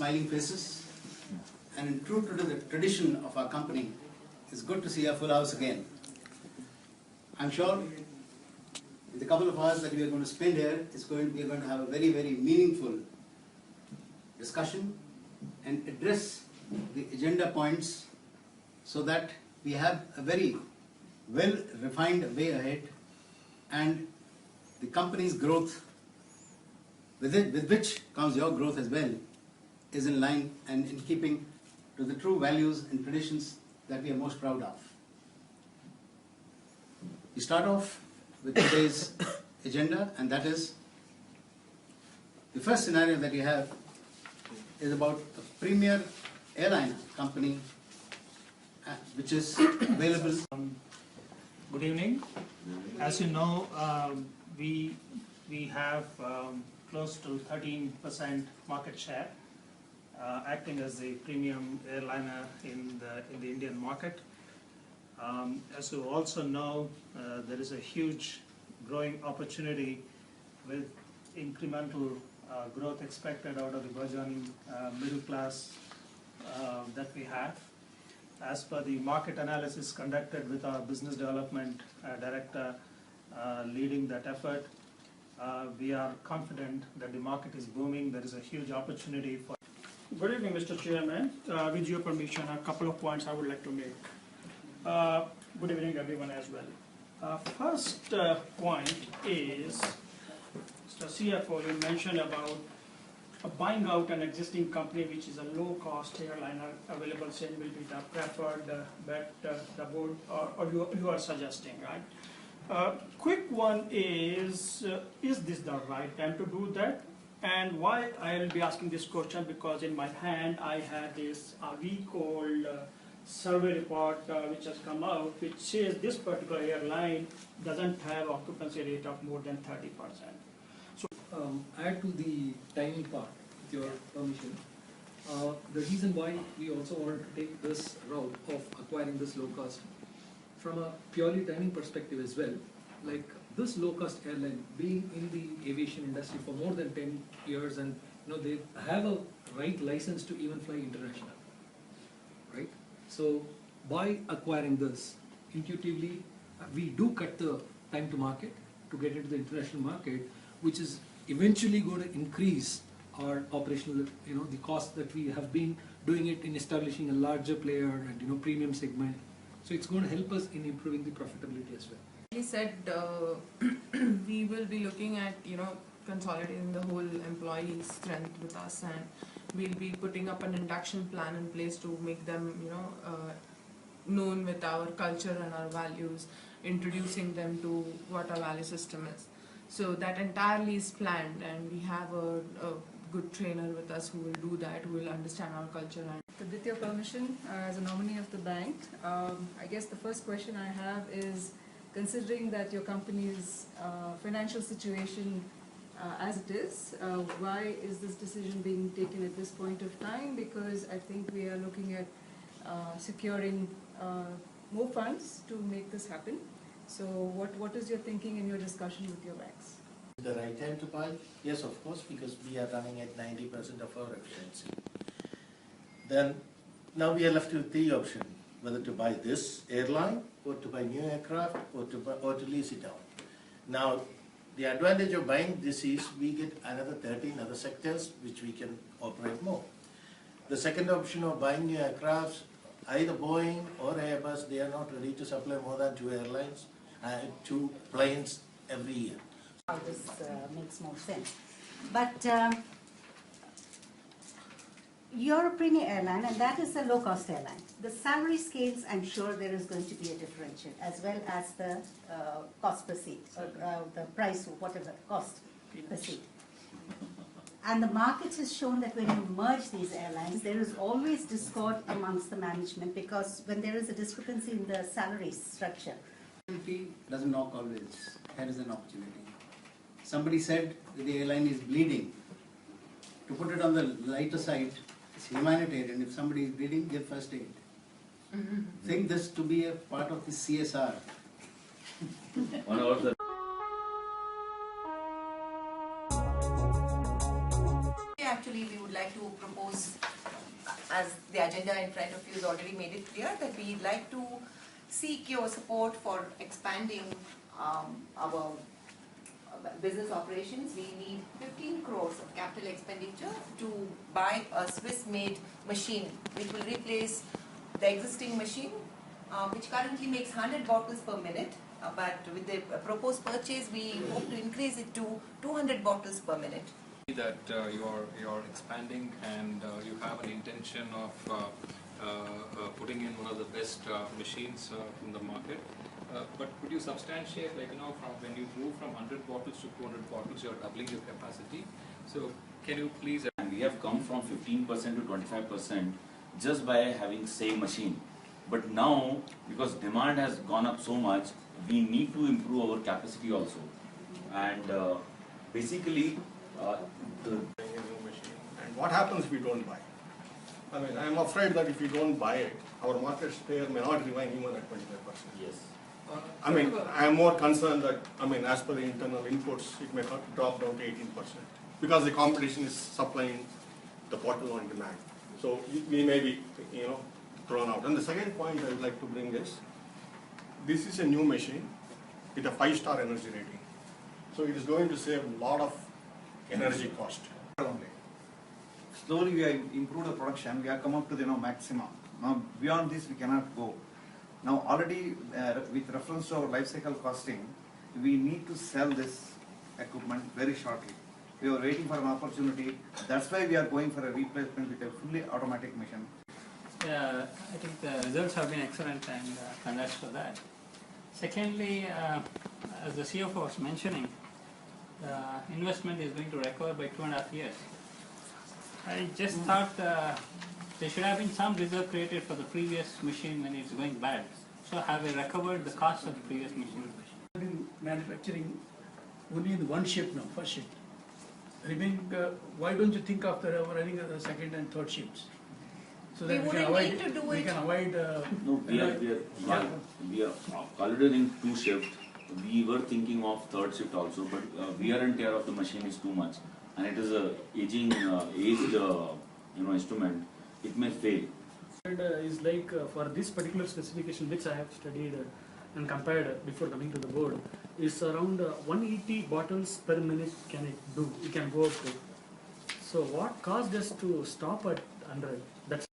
smiling faces, and true to the tradition of our company, it's good to see a full house again. I'm sure in the couple of hours that we are going to spend here, we are going to have a very, very meaningful discussion and address the agenda points so that we have a very well-refined way ahead, and the company's growth, with which comes your growth as well, is in line and in keeping to the true values and traditions that we are most proud of. We start off with today's agenda, and that is the first scenario that we have is about a premier airline company which is available. Good evening. As you know, we have close to 13% market share, acting as the premium airliner in the Indian market. As you also know, there is a huge growing opportunity with incremental growth expected out of the burgeoning middle class that we have. As per the market analysis conducted with our business development director leading that effort, we are confident that the market is booming. There is a huge opportunity for. Good evening, Mr. Chairman. With your permission, a couple of points I would like to make. Good evening, everyone, as well. First point is, Mr. CFO, you mentioned about buying out an existing company which is a low-cost airliner available, saying will be the preferred bet the board or you are suggesting, right? Quick one is this the right time to do that? And why I will be asking this question, because in my hand I had this week-old survey report which has come out, which says this particular airline doesn't have occupancy rate of more than 30%. Add to the timing part, with your permission. The reason why we also wanted to take this route of acquiring this low cost, from a purely timing perspective as well, like this low cost airline being in the aviation industry for more than 10 years, and they have a right license to even fly international, right? So by acquiring this, intuitively we do cut the time to market to get into the international market, which is eventually going to increase our operational, the cost that we have been doing it in establishing a larger player and premium segment. So it's going to help us in improving the profitability as well. He said we will be looking at consolidating the whole employee strength with us, and we'll be putting up an induction plan in place to make them known with our culture and our values, introducing them to what our value system is. So that entirely is planned, and we have a good trainer with us who will do that, who will understand our culture. And with your permission, as a nominee of the bank, I guess the first question I have is, considering that your company's financial situation as it is, why is this decision being taken at this point of time? Because I think we are looking at securing more funds to make this happen. So what is your thinking in your discussion with your banks? The right time to buy? Yes, of course, because we are running at 90% of our efficiency. Then now we are left with the option, whether to buy this airline or to buy new aircraft or to lease it out. Now the advantage of buying this is we get another 13 other sectors which we can operate more. The second option of buying new aircrafts, either Boeing or Airbus, they are not ready to supply more than 2 planes every year. How this makes more sense. But you're a premier airline, and that is a low-cost airline. The salary scales, I'm sure there is going to be a differential, as well as the cost per seat, the price, or whatever, cost per seat. And the market has shown that when you merge these airlines, there is always discord amongst the management, because when there is a discrepancy in the salary structure. Doesn't knock always. Here is an opportunity. Somebody said that the airline is bleeding. To put it on the lighter side, it's humanitarian. If somebody is bleeding, give first aid. Think this to be a part of the CSR. actually we would like to propose, as the agenda in front of you has already made it clear, that we'd like to seek your support for expanding our business operations. We need 15 crores of capital expenditure to buy a Swiss-made machine which will replace the existing machine, which currently makes 100 bottles per minute. But with the proposed purchase, we hope to increase it to 200 bottles per minute. That you're expanding and you have an intention of putting in one of the best machines from the market. But could you substantiate, like, from when you move from 100 bottles to 200 bottles, you're doubling your capacity. So can you please? And we have come from 15% to 25% just by having same machine. But now, because demand has gone up so much, we need to improve our capacity also. And basically, and what happens if we don't buy? I mean, I'm afraid that if we don't buy it, our market share may not remain even at 25%. yes. I mean, I'm more concerned that, I mean, as per the internal inputs, it may drop down to 18% because the competition is supplying the bottle on demand. So we may be, thrown out. And the second point I would like to bring is, this is a new machine with a 5-star energy rating. So it is going to save a lot of energy cost. Slowly we have improved the production, we have come up to the maximum. Now beyond this we cannot go. Now already with reference to our life cycle costing, we need to sell this equipment very shortly. We are waiting for an opportunity, that's why we are going for a replacement with a fully automatic machine. Yeah, I think the results have been excellent and congrats for that. Secondly, as the CFO was mentioning, the investment is going to recover by 2.5 years. I just thought there should have been some reserve created for the previous machine when it's going bad. So have we recovered the cost of the previous machine? We've been manufacturing only in one shift now, first shift. Remaining, why don't you think of running the second and third shifts? So that we can avoid. No, we are already doing 2 shifts. We were thinking of 3rd shift also, but wear and tear of the machine is too much, and it is a aged instrument. It may fail. And is like for this particular specification, which I have studied and compared before coming to the board, is around 180 bottles per minute can it do? It can go up to. So what caused us to stop at 100? That's